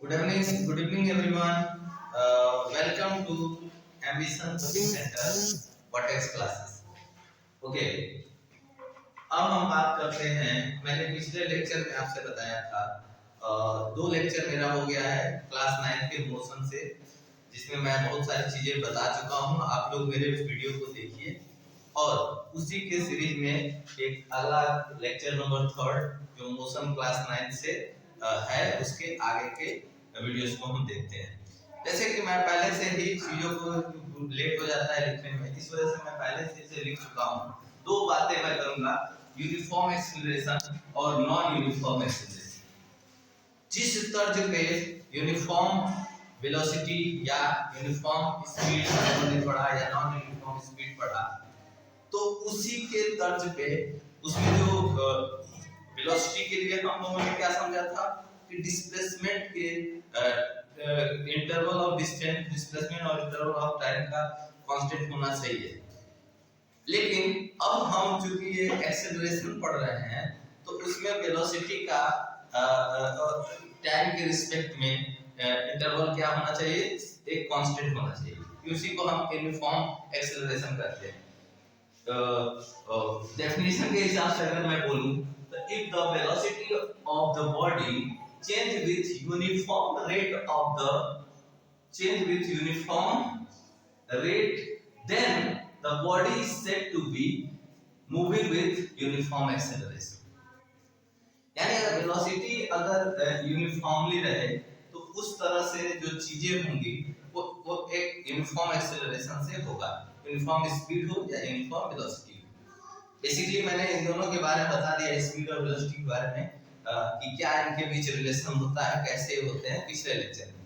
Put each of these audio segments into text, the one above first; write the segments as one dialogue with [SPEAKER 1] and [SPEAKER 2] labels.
[SPEAKER 1] Good evening, everyone. Welcome to Ambition Coaching Center Vortex classes. Okay. अब हम बात करते हैं। मैंने पिछले लेक्चर में आपसे बताया था, दो लेक्चर मेरा हो गया है क्लास 9 के मोशन से, जिसमें मैं बहुत सारी चीजें बता चुका हूं। आप लोग मेरे वीडियो को देखिए और उसी के सीरीज में एक अगला लेक्चर नंबर 3 जो मोशन क्लास 9 से है, उसके आगे के वीडियोस को हम देखते हैं। जैसे कि मैं पहले से ही चीजों को लेट हो जाता है लिखने में, इस वजह से मैं पहले से इसे लिख चुका हूं। दो बातें मैं करूंगा, यूनिफॉर्म एक्सीलरेशन और नॉन यूनिफॉर्म एक्सीलरेशन। जिस तर्ज पे यूनिफॉर्म वेलोसिटी या यूनिफॉर्म स्पीड हमने पढ़ा या नॉन यूनिफॉर्म स्पीड पढ़ा, तो उसी के तर्ज पे उसमें जो वेलोसिटी के लिए हम लोगों ने क्या समझा था कि डिस्प्लेसमेंट के इंटरवल ऑफ डिस्प्लेसमेंट और इंटरवल ऑफ टाइम का कांस्टेंट होना चाहिए। लेकिन अब हम चूंकि ये एक्सेलरेशन पढ़ रहे हैं, तो उसमें वेलोसिटी का टाइम के रिस्पेक्ट में इंटरवल क्या होना चाहिए, एक कांस्टेंट होना चाहिए। उसी को हम यूनिफॉर्म एक्सेलरेशन कहते हैं। डेफिनेशन के हिसाब से अगर मैं बोलूं तो if the velocity of the body change with uniform rate then the body is said to be moving with uniform acceleration। यानी अगर वेलोसिटी अगर यूनिफॉर्मली रहे तो उस तरह से जो चीजें होंगी वो एक यूनिफॉर्म एक्सेलरेशन से होगा, यूनिफॉर्म स्पीड हो या यूनिफॉर्म वेलोसिटी। बेसिकली मैंने इन दोनों के बारे में बता दिया, स्पीड और वेलोसिटी के बारे में, कि क्या इनके बीच रिलेशन होता है, कैसे होते हैं, पिछले लेक्चर में।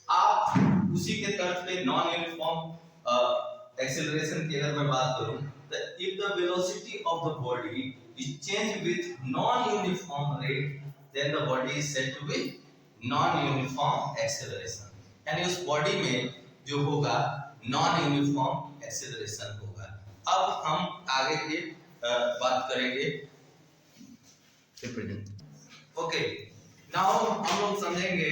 [SPEAKER 1] आप उसी के तर्ज पे नॉन यूनिफॉर्म एक्सेलरेशन की अगर मैं बात करूं तो if the velocity of the body is change with non uniform rate then the body is said to be non uniform acceleration. यानी उस बॉडी में जो होगा नॉन यूनिफॉर्म एक्सेलरेशन होगा। अब हम आगे की बात करेंगे। ओके, नाउ हम लोग समझेंगे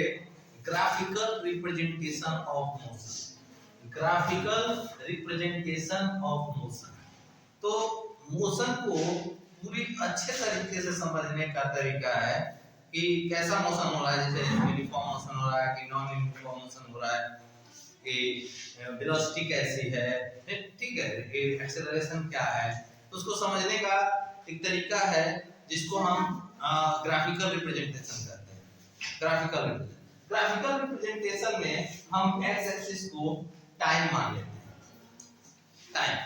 [SPEAKER 1] graphical representation of motion. Graphical representation of motion, तो मोशन को पूरी अच्छे तरीके से समझने का तरीका है कि कैसा मोशन हो रहा है, जैसे यूनिफॉर्म मोशन हो रहा है कि नॉन यूनिफॉर्म मोशन हो रहा है, कि वेलोसिटी कैसी है, ठीक है, एक्सेलरेशन क्या है। तो उसको समझने का एक तरीका है जिसको हम ग्राफिकल रिप्रेजेंटेशन कहते हैं। ग्राफिकल रिप्रेजेंटेशन में हम एक्स एक्सिस को टाइम मान लेते हैं, टाइम।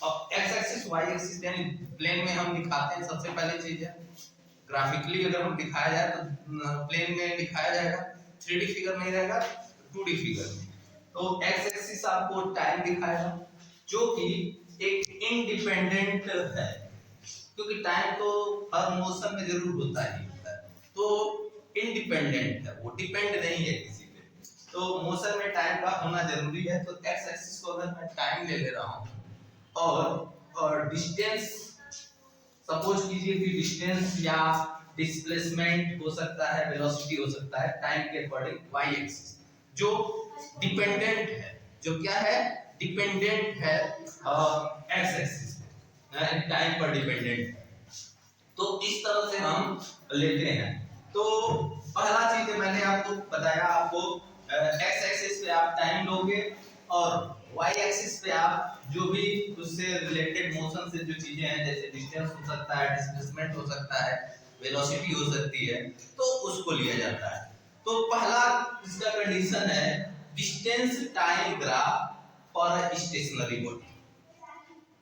[SPEAKER 1] और एक्स एक्सिस वाई एक्सिस यानी प्लेन में हम दिखाते हैं। सबसे पहली चीज है ग्राफिकली अगर हम दिखाया जाए तो प्लेन में दिखाया जाएगा, 3D फिगर नहीं रहेगा, 2D फिगर में। तो एक्स एक्सिस आपको टाइम दिखाएगा जो कि एक इंडिपेंडेंट है, क्योंकि टाइम तो हर मोशन में जरूर होता ही होता है, तो इंडिपेंडेंट है, वो डिपेंड नहीं है किसी पे। तो मोशन में टाइम का होना जरूरी है। तो एक्स एक्सिस को अगर मैं टाइम ले रहा हूं और डिस्टेंस, सपोज कीजिए कि डिस्टेंस या डिस्प्लेसमेंट हो सकता है, वेलोसिटी हो सकता है, टाइम के अकॉर्डिंग वाई एक्सिस जो डिपेंडेंट है, जो क्या है, डिपेंडेंट है एक्स एक्सिस टाइम पर डिपेंडेंट है। तो इस तरह से हम लेते हैं। तो पहला चीज मैंने आपको बताया, आपको एक्स एक्सिस पे आप टाइम लोगे और वाई एक्सिस पे आप जो भी उससे रिलेटेड मोशन से जो चीजें हैं, जैसे डिस्टेंस हो सकता है, डिस्प्लेसमेंट हो सकता है, वेलोसिटी हो सकती है, तो उसको लिया जाता है। तो पहला इसका कंडीशन है distance time graph for stationary body.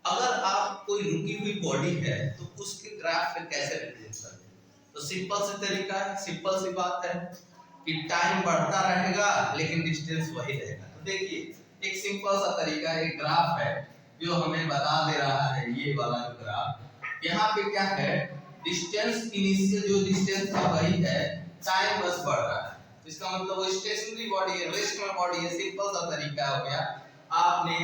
[SPEAKER 1] अगर आप कोई रुकी हुई बॉडी है तो उसके ग्राफ पे कैसे रिप्रेजेंट करते हैं? तो सिंपल सी तरीका है, सिंपल सी बात है कि टाइम बढ़ता रहेगा लेकिन डिस्टेंस वही रहेगा। तो देखिए एक सिंपल सा तरीका, एक ग्राफ है जो हमें बता दे रहा है, ये वाला ग्राफ। यहाँ पे क्या है, डिस्टेंस इनिशियल जो डिस्टेंस था वही है, टाइम बस बढ़ रहा है। इसका मतलब वो स्टेशनरी बॉडी है, रेस्ट में बॉडी है। सिंपल सा तरीका हो गया, आपने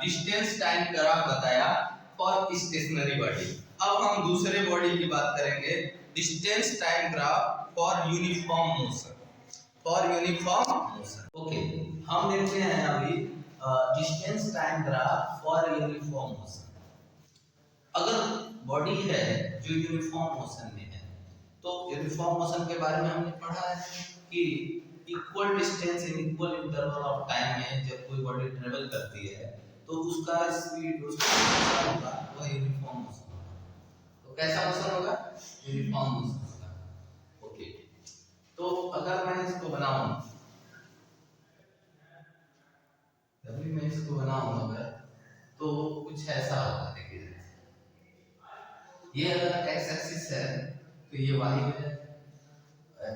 [SPEAKER 1] डिस्टेंस टाइम ग्राफ बताया फॉर स्टेशनरी बॉडी। अब हम दूसरे बॉडी की बात करेंगे, distance time graph for uniform motion. For uniform motion. Okay, हम देखते हैं अभी distance time graph for uniform motion. अगर बॉडी है जो यूनिफॉर्म मोशन में है, तो यूनिफॉर्म मोशन के बारे में हमने पढ़ा है कि equal distance in equal interval of time में जब कोई बॉडी ट्रेवल करती है तो उसका स्पीड, उसका मोशन होगा वह यूनिफॉर्म मोशन होगा। तो कैसा मोशन होगा? यूनिफॉर्म मोशन होगा। ओके, तो अगर मैं इसको बनाऊं, जब भी मैं इसको बनाऊं अगर, तो कुछ ऐसा होगा। देखिए, ये अगर एक्स एक्सिस है तो ये वाई है।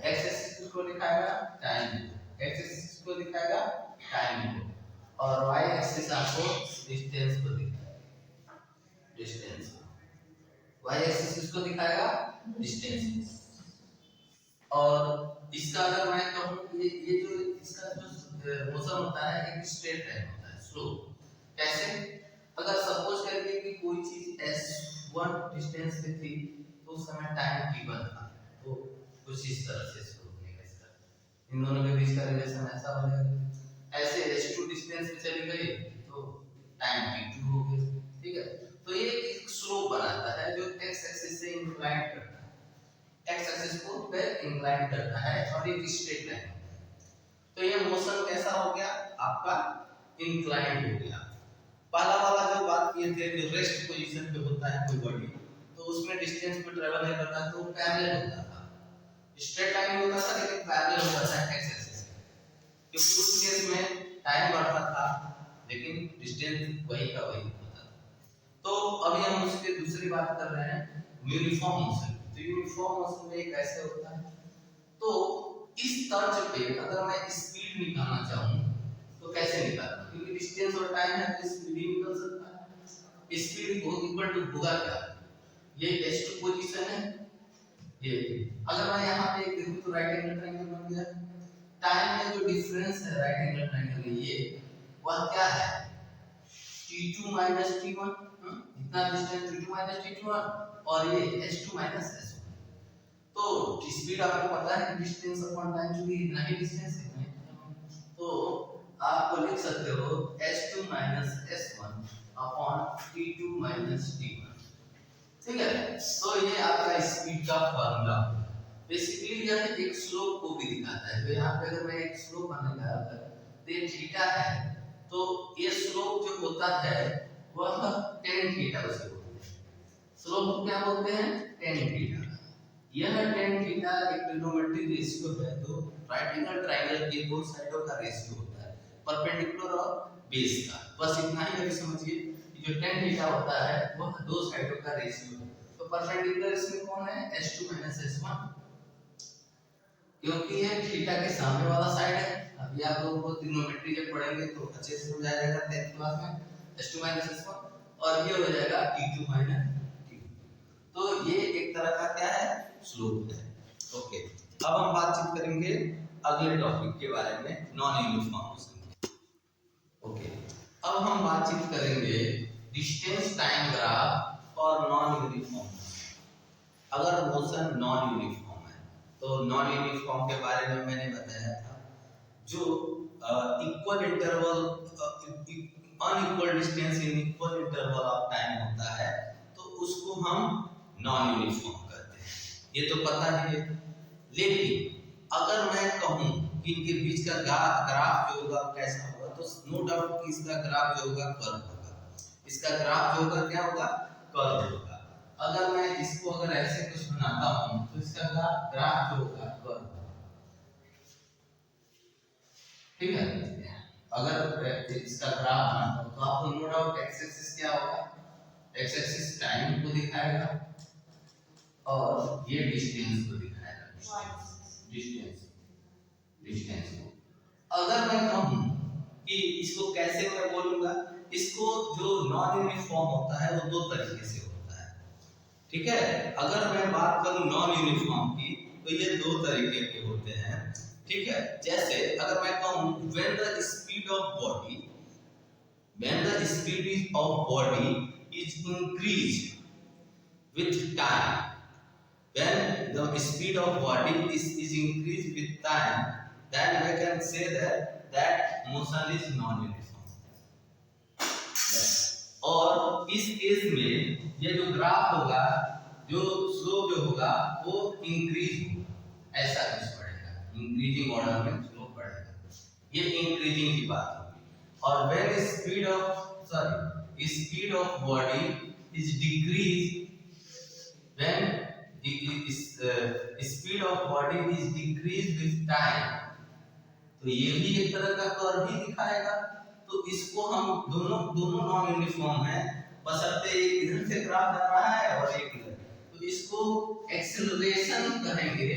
[SPEAKER 1] एक्स एक्सिस को दिखाएगा टाइम, एक्स एक्सिस को दिखाएगा टाइम को, और वाई एक्सिस आपको डिस्टेंस को दिखाएगा, डिस्टेंस को। वाई एक्सिस किसको दिखाएगा? डिस्टेंस। और इसका अगर मैं कहूं, ये जो इसका जो मोशन होता है एक स्ट्रेट लाइन होता है, स्लो। कैसे? अगर सपोज करिए कि कोई चीज s1 डिस्टेंस पे थी तो उस समय टाइम t1 था, तो कुछ इस तरह से इसको बनेगा। इसका इन दोनों के बीच का रिलेशन ऐसा हो जाएगा। ऐसे s2 डिस्टेंस पे चली गई तो टाइम t2 हो गया। ठीक है, तो ये एक स्लोप बनाता है जो x एक्सिस से इंक्लाइन करता है, x एक्सिस को पे इंक्लाइन करता है और एक स्ट्रेट लाइन। तो ये मोशन कैसा हो गया? आपका इंक्लाइंड हो गया। पहला वाला जो बात किए थे, जो रेस्ट पोजीशन पे होता है कोई बॉडी, तो उसमें डिस्टेंस पे ट्रेवल नहीं करता, तो पैरेलल होता था, स्ट्रेट लाइन होता था, लेकिन पैरेलल होता था एक्स एक्सिस से, क्योंकि उस केस में टाइम बढ़ता था लेकिन डिस्टेंस वही का वही होता था। तो अभी हम उसके दूसरी बात कर रहे हैं, यूनिफॉर्म मोशन। तो यूनिफॉर्म मोशन में एक ऐसे होता है, तो इस तर्ज पे अगर मैं स्पीड निकालना चाहूं तो कैसे निकालूं? क्योंकि डिस्टेंस और टाइम है तो स्पीड ही निकल सकता है। स्पीड को इक्वल टू होगा क्या? ये s2 पोजीशन है, ये अगर मैं यहां पे एक देखूं तो राइट एंगल ट्रायंगल बन गया। टाइम में जो डिफरेंस है राइट एंगल ट्रायंगल में, ये वह क्या है? t2 t1, इतना डिस्टेंस t2 t1 और ये s2 s1। तो स्पीड आपको पता है कि डिस्टेंस अपॉन टाइम जो इतना ही डिस्टेंस है, तो आपको लिख सकते हो s2 s1 upon t2 t1। ठीक है, तो ये आपका स्पीड का फार्मूला। बेसिकली यह एक स्लोप को भी दिखाता है। तो यहाँ पे अगर मैं एक स्लोप बनाने लगा तो ये थीटा है, तो ये स्लोप जो होता है वह tan थीटा उसे बोलते हैं। स्लोप को क्या बोलते हैं? tan theta. यह tan थीटा एक ट्रिग्नोमेट्रिक रेशियो है, तो राइट एंगल ट्रायंगल के दो साइडों का रेशियो होता है, परपेंडिकुलर और बेस का। बस इतना ही अभी समझिए कि जो tan थीटा होता है वह दो साइडों का रेशियो है। तो परपेंडिकुलर इसमें कौन है? s2 s1, क्योंकि ये थीटा के सामने वाला साइड है। अभी आप लोगों को ट्रिग्नोमेट्री जब पढ़ेंगे तो अच्छे से समझ आ जाएगा 10th क्लास में। s2 s1 और ये हो जाएगा t2 t2। तो ये एक तरह का क्या है? स्लोप है। ओके, अब हम बातचीत करेंगे अगले टॉपिक के बारे में, नॉन यूनिफॉर्म मोशन। ओके, अब हम बातचीत करेंगे डिस्टेंस टाइम ग्राफ और नॉन यूनिफॉर्म मोशन। अगर मोशन नॉन यूनिफॉर्म है तो नॉन यूनिफॉर्म के बारे में मैंने बताया था, जो equal interval, unequal distance in equal interval of time होता है, तो उसको हम नॉन यूनिफॉर्म कहते हैं। ये तो पता ही है। लेकिन अगर मैं कहूं कि इनके बीच का ग्राफ जो होगा कैसा होगा, तो नो डाउट कि इसका ग्राफ जो होगा कर्व होगा। इसका ग्राफ जो होगा क्या होगा? कर्व होगा। अगर मैं इसको अगर ऐसे कुछ बनाता हूं तो इसका ग्राफ जो होगा कर्व। ठीक है, अगर इसका ग्राफ बनाता हूं तो आपको नो डाउट एक्स एक्सिस क्या होगा? एक्स एक्सिस टाइम को दिखाएगा और ये डिस्टेंस को दिखाएगा, डिस्टेंस डिस्टेंस को। अगर मैं कहूं कि इसको कैसे मैं बोलूंगा, इसको जो नॉन यूनिफॉर्म होता है वो दो तरीके से होता है। ठीक है, अगर मैं बात करूं नॉन यूनिफॉर्म की तो ये दो तरीके के होते हैं। ठीक है, जैसे अगर मैं कहूं when the speed of body is increased with time, when the speed of body is increased with time, then we can say that motion is non-uniform. और इस केस में ये जो ग्राफ होगा, जो स्लोप जो होगा वो इंक्रीज होगा, ऐसा कुछ बढ़ेगा, इंक्रीजिंग ऑर्डर में स्लोप बढ़ेगा, ये इंक्रीजिंग की बात होगी। और when speed of body is decrease, when speed of body is decrease with time, तो ये भी एक तरह का कर्व ही दिखाएगा। तो इसको हम दोनों नॉन यूनिफॉर्म है, बशर्ते एक इधर से ग्राफ जा रहा है और एक इधर, तो इसको एक्सेलरेशन कहेंगे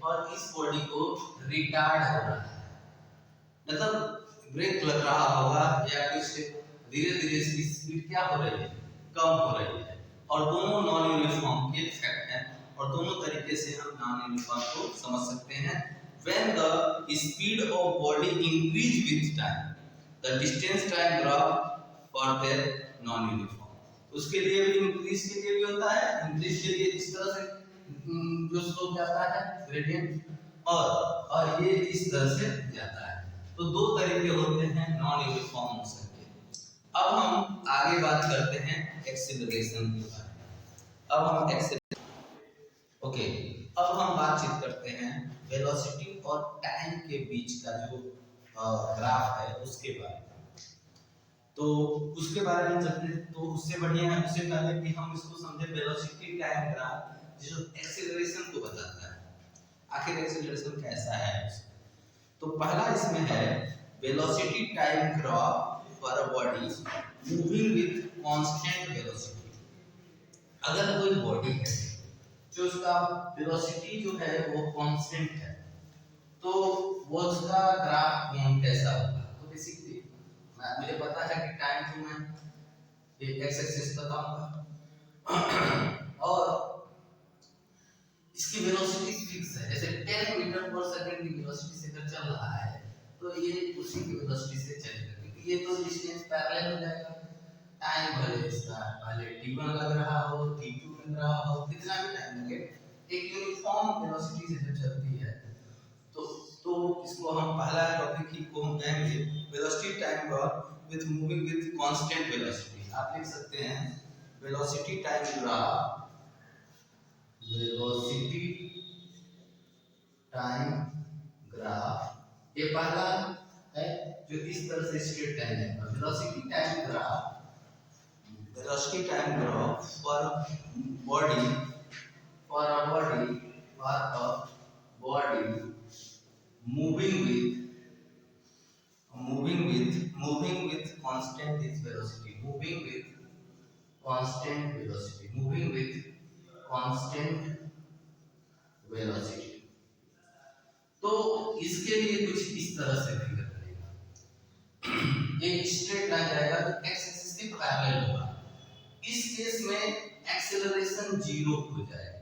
[SPEAKER 1] और इस बॉडी को रिटार्ड हो रहा है, मतलब ब्रेक लग रहा होगा या कुछ धीरे धीरे इसकी स्पीड क्या हो रही है, कम हो रही है। और दोनों नॉन यूनिफॉर्म के इफेक्ट हैं और दोनों तरीके से हम नॉन यूनिफॉर्म को समझ सकते हैं। When the speed of body increase with time, the distance time graph for their non-uniform. उसके लिए भी इंक्रीज के लिए भी होता है, इंक्रीज के लिए इस तरह से जो स्लोप जाता है ग्रेडियंट, और ये इस तरह से जाता है। तो दो तरीके होते हैं नॉन यूनिफॉर्म मोशन के। अब हम आगे बात करते हैं एक्सेलरेशन के बारे में। अब हम बातचीत करते हैं वेलोसिटी और टाइम के बीच का जो ग्राफ है उसके बारे में। तो उसके बारे में चलते, तो उससे बढ़िया है, उससे पहले कि हम इसको समझे वेलोसिटी टाइम ग्राफ जो एक्सेलरेशन को बताता है, आखिर एक्सेलरेशन कैसा है। तो पहला इसमें है velocity time graph for a body moving with constant velocity. अगर कोई बॉडी है जो उसका वेलोसिटी जो है वो कांस्टेंट है, तो वो उसका ग्राफ कैसा होगा। तो बेसिकली मुझे पता है कि टाइम को मैं एक एक्स एक्सिस बताऊंगा और इसकी वेलोसिटी फिक्स है, जैसे 10 मीटर पर सेकंड की वेलोसिटी से अगर चल रहा है तो ये उसी की वेलोसिटी से चलेगा, क्योंकि ये तो डिस्टेंस पैरेलल हो जाएगा। टाइम भले इसका पहले t1 लग रहा हो, t2 लग रहा हो, कितना भी टाइम लगे, एक यूनिफॉर्म वेलोसिटी से जब चलती है तो इसको हम पहला टॉपिक ही को हम कहेंगे velocity time graph with moving with constant velocity. आप लिख सकते हैं velocity time graph, velocity time graph, ये पहला है जो इस तरह से स्ट्रेट लाइन है। Velocity time graph for body moving with constant velocity, तो इसके लिए कुछ इस तरह से फिगर बनेगा, एक स्ट्रेट लाइन जाएगा तो एक्स एक्सिस के पैरेलल होगा। इस केस में एक्सेलरेशन 0 हो जाएगा,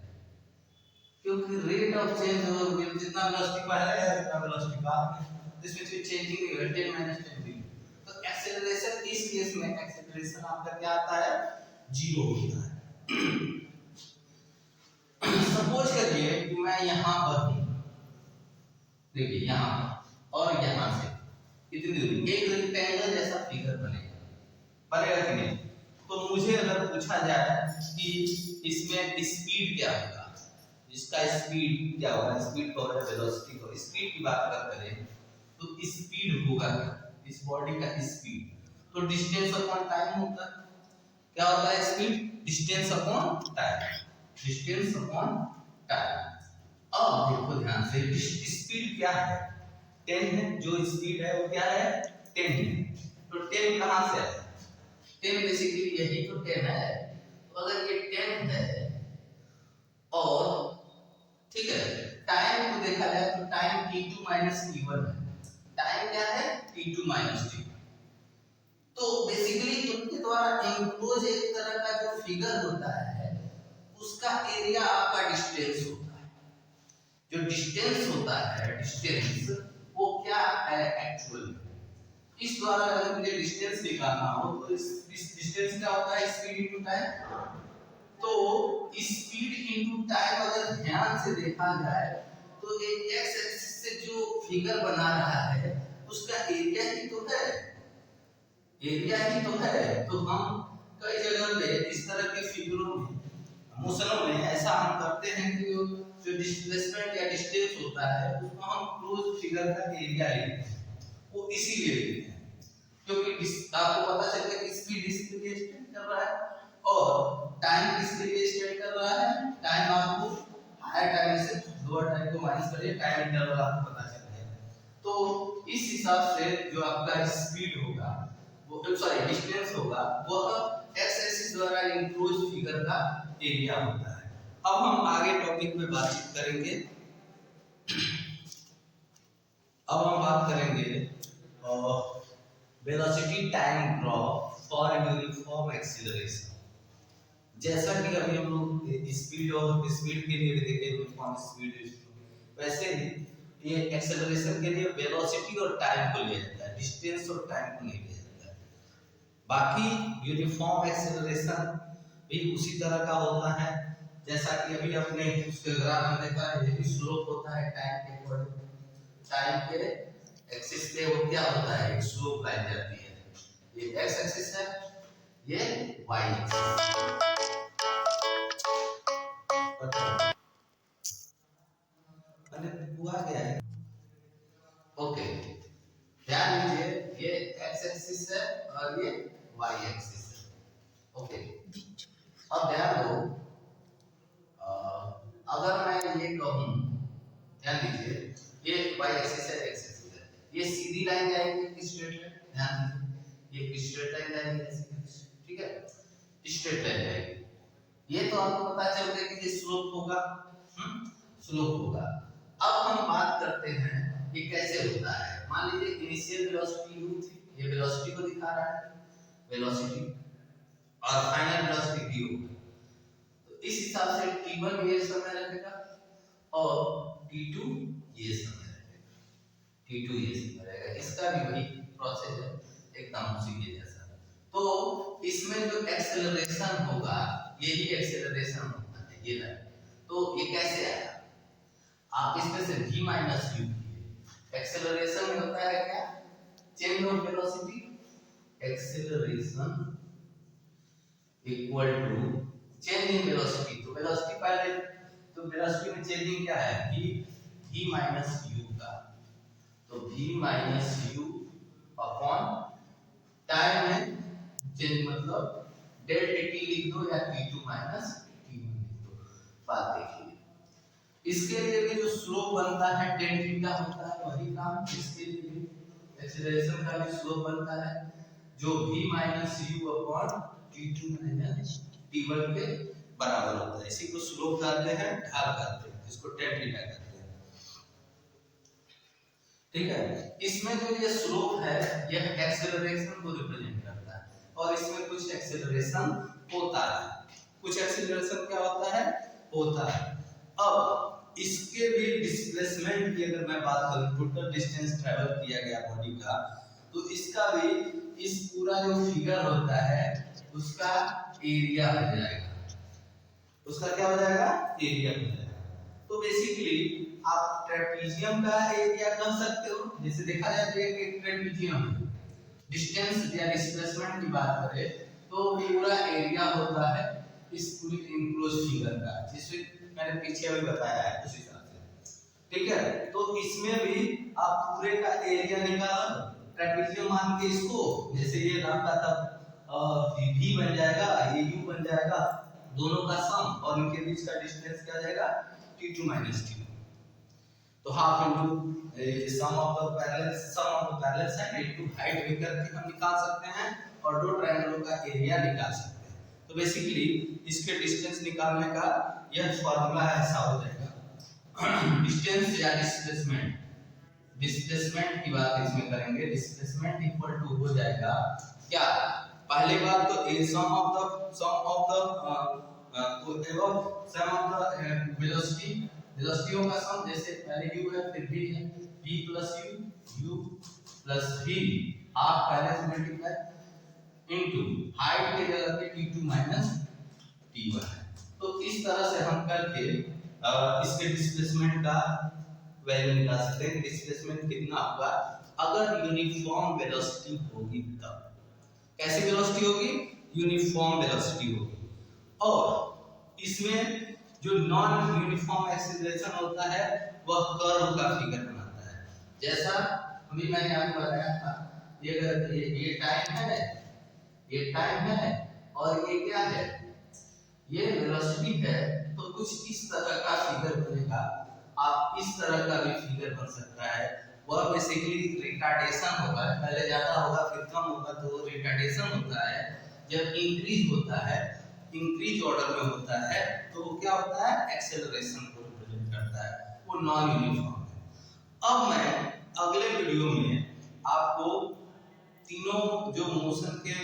[SPEAKER 1] क्योंकि रेट ऑफ चेंज होगा, जितना वेलोसिटी पहले है उतना वेलोसिटी बाद में, this which is changing 10 - 10 D. तो एक्सेलरेशन इस केस में एक्सेलरेशन आपका क्या आता है, 0 होता है। सपोज करिए कि मैं यहां पर हूं, देखिए यहां पर और यहां से कितनी दूरी, एक रेक्टेंगल जैसा फिगर बनेगा कि नहीं। तो मुझे अगर पूछा जाए कि इसमें स्पीड क्या होगा, इसका स्पीड क्या होगा, स्पीड को और वेलोसिटी को, स्पीड की बात करें तो स्पीड होगा इस बॉडी का स्पीड, तो डिस्टेंस अपॉन टाइम होता है। क्या होता है स्पीड, डिस्टेंस अपॉन टाइम। अब देखो ध्यान से, स्पीड क्या है, 10 है, जो स्पीड है वो क्या है, 10 है। तो 10 कहां से है, 10 बेसिकली यही तो 10 है। तो अगर ये 10 है और ठीक है, टाइम को देखा जाए तो टाइम t2 - t1 है। टाइम क्या है, t2 - t1। तो बेसिकली इनके द्वारा इंक्लोज एक तरह का जो फिगर होता है उसका एरिया आपका डिस्टेंस होता है। जो डिस्टेंस होता है, डिस्टेंस वो क्या है एक्चुअल, इस द्वारा अगर मुझे डिस्टेंस निकालना हो तो इस डिस्टेंस क्या होता है, स्पीड इनटू टाइम। तो स्पीड इनटू टाइम अगर ध्यान से देखा जाए तो एक एक्स एक्सिस
[SPEAKER 2] से जो फिगर बना रहा है उसका एरिया ही तो है, एरिया ही तो है। तो हम कई जगह पे इस तरह के फिगरों में, मोशनों में ऐसा हम करते हैं कि जो डिस्प्लेसमेंट या डिस्टेंस होता है उसको हम क्लोज फिगर का एरिया लेते हैं। वो इसीलिए लेते हैं क्योंकि आपको पता चल गया कि स्पीड इसके लिए स्टैंड कर रहा है और टाइम किसके लिए स्टैंड कर रहा है। टाइम आपको हायर टाइम से लोअर टाइम को माइनस करिए, टाइम इंटरवल आपको पता चल गया। तो इस हिसाब से जो आपका स्पीड होगा वो सॉरी डिस्टेंस होगा वह एक्स एक्सिस द्वारा इंक्लोज फिगर का एरिया होता है। अब हम आगे टॉपिक में बातचीत करेंगे। अब हम बात करेंगे velocity time graph for uniform acceleration. जैसा कि अभी हम लोग स्पीड और स्पीड के लिए भी देखे यूनिफॉर्म स्पीड, वैसे ही ये एक्सेलरेशन के लिए वेलोसिटी और टाइम को लिया जाता है, डिस्टेंस और टाइम को नहीं लिया जाता है। बाकी यूनिफॉर्म एक्सेलरेशन भी उसी तरह का होता है जैसा कि अभी अपने उसके ग्राफ में देखा है, ये भी स्लोप होता है टाइम के अकॉर्डिंग। टाइम के एक्सिस पे वो क्या होता है, एक स्लोप लाइन जाती है। ये एक्स एक्सिस है, ये वाई एक्सिस। हुआ क्या है, ओके ध्यान दीजिए, ये एक्स एक्सिस है और ये वाई एक्सिस है। ओके अब ध्यान दो, अगर मैं ये कहूं, ध्यान दीजिए, ये वाई एक्सिस है, एक्स एक्सिस है, ये सीधी लाइन जाएगी कि स्ट्रेट लाइन, ध्यान दीजिए ये स्ट्रेट लाइन जाएगी, ठीक है स्ट्रेट लाइन जाएगी। ये तो आपको पता चल गया कि ये स्लोप होगा, स्लोप होगा। अब हम बात करते हैं ये कैसे होता है। मान लीजिए इनिशियल वेलोसिटी u थी, ये वेलोसिटी को दिखा रहा है, वेलोसिटी, और फाइनल वेलोसिटी v होगा। तो इस हिसाब से t1 ये समय रखेगा और t2 ये समय रहेगा, t2 ये समय रहेगा। इसका भी वही प्रोसेस है एकदम उसी के जैसा। तो इसमें जो एक्सेलरेशन होगा यही एक्सेलरेशन होता है, ये लाइन। तो ये कैसे आया, आप इसमें से v माइनस u, एक्सेलरेशन में होता है क्या, change of velocity, acceleration equal to change in velocity. तो वेलोसिटी पहले, तो वेलोसिटी में चेंजिंग क्या है, v माइनस u का, तो v minus u upon time में चेंज, मतलब डेल dt लिख दो या t2 माइनस t1 लिख दो। बात देखिए, इसके लिए भी जो स्लोप बनता है tan थीटा होता है, वही काम इसके लिए भी एक्सेलरेशन का भी स्लोप बनता है जो v minus u upon t2 minus t1 के बराबर होता है। इसी को स्लोप कहते हैं, ढाल कहते हैं, जिसको tan थीटा कहते हैं, ठीक है। इसमें जो ये स्लोप है यह एक्सेलरेशन को रिप्रेजेंट करता है और इसमें कुछ एक्सेलरेशन होता है, कुछ एक्सेलरेशन क्या होता है, होता है। अब इसके भी डिस्प्लेसमेंट की अगर मैं बात करूं, टोटल डिस्टेंस ट्रैवल किया गया बॉडी का, तो इसका भी इस पूरा जो फिगर होता है उसका एरिया हो जाएगा, उसका क्या हो जाएगा, एरिया हो जाएगा। तो बेसिकली आप ट्रेपीजियम का एरिया कह सकते हो। जैसे देखा जाए तो एक ट्रेपीजियम डिस्टेंस या डिस्प्लेसमेंट की बात करें तो पूरा एरिया होता है इस पूरी इनक्लोज फिगर का, जिसमें मैंने पीछे अभी बताया है उस हिसाब से, ठीक है। तो इसमें भी आप पूरे का एरिया निकालो, ट्रेपीजियम मान के इसको, जैसे ये नाम का तब v बन जाएगा, ये u बन जाएगा, दोनों का सम और इनके बीच का डिस्टेंस क्या आ जाएगा, t2 माइनस t1। तो half into sum of the parallel side into height भी करके हम निकाल सकते हैं और दो ट्रायंगलों का एरिया निकाल सकते हैं। तो बेसिकली इसके डिस्टेंस निकालने का यह फार्मूला ऐसा हो जाएगा, डिस्टेंस या डिस्प्लेसमेंट, डिस्प्लेसमेंट की बात इसमें करेंगे, डिस्प्लेसमेंट इक्वल टू हो जाएगा क्या, पहली बात तो सम ऑफ द वेलोसिटी, वेलोसिटियों का सम, जैसे पहले u है फिर v है, v plus u plus v half पहले से मल्टीप्लाई इनटू हाइट के जगह पे t2 माइनस t1 है। तो इस तरह से हम करके इसके डिस्प्लेसमेंट का वैल्यू निकाल सकते हैं डिस्प्लेसमेंट कितना होगा अगर यूनिफॉर्म वेलोसिटी होगी तब। कैसी वेलोसिटी होगी? यूनिफॉर्म वेलोसिटी होगी। और इसमें जो नॉन यूनिफॉर्म एक्सीलरेशन होता है वह कर्व का फिगर बनाता है। जैसा अभी मैंने आपको बताया था, ये टाइम है और ये क्या है, ये वेलोसिटी है, तो कुछ इस तरह का फिगर बनेगा। आप इस तरह का भी फिगर बन सकता है। वह बेसिकली रिटार्डेशन होगा, पहले ज्यादा होगा फिर कम होगा, तो रिटार्डेशन होता है। जब इंक्रीज होता है, इंक्रीज ऑर्डर में होता है, तो वो क्या होता है? एक्सेलरेशन को रिप्रेजेंट करता है, वो नॉन यूनिफॉर्म है। अब मैं अगले वीडियो में आपको तीनों जो मोशन के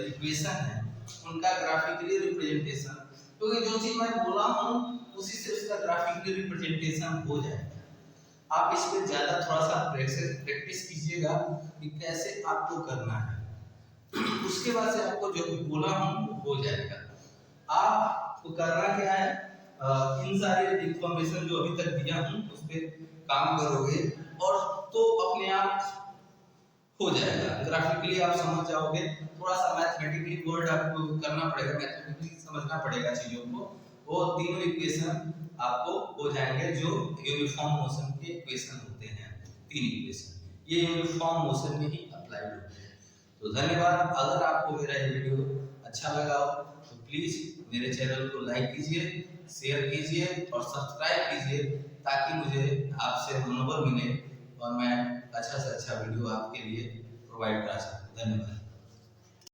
[SPEAKER 2] इक्वेशन है उनका ग्राफिकली रिप्रेजेंटेशन, क्योंकि जो चीज मैं बोला हूं उसी से उसका ग्राफिकली रिप्रेजेंटेशन हो जाएगा। आप इस पे ज्यादा थोड़ा सा प्रैक्टिस कीजिएगा कि कैसे आपको करना है। उसके बाद से आपको जो बोला हूं वो हो जाएगा। आपको करना क्या है, इन सारे इंफॉर्मेशन जो अभी तक दिया हूं उस पे काम करोगे और तो अपने आप हो जाएगा। ग्राफिकली आप समझ जाओगे। थोड़ा सा मैथमेटिकली वर्ड आपको करना पड़ेगा, मैथमेटिकली समझना पड़ेगा चीजों को। वो तीनों इक्वेशन आपको हो जाएंगे जो यूनिफॉर्म मोशन के इक्वेशन होते हैं। तीन इक्वेशन ये यूनिफॉर्म मोशन में ही अप्लाई होते हैं। तो धन्यवाद। अगर आपको मेरा ये वीडियो अच्छा लगा हो तो प्लीज मेरे चैनल को लाइक कीजिए, शेयर कीजिए और सब्सक्राइब कीजिए, ताकि मुझे आपसे मनोबल मिले और मैं अच्छा से अच्छा वीडियो आपके लिए प्रोवाइड करा सकूं। धन्यवाद।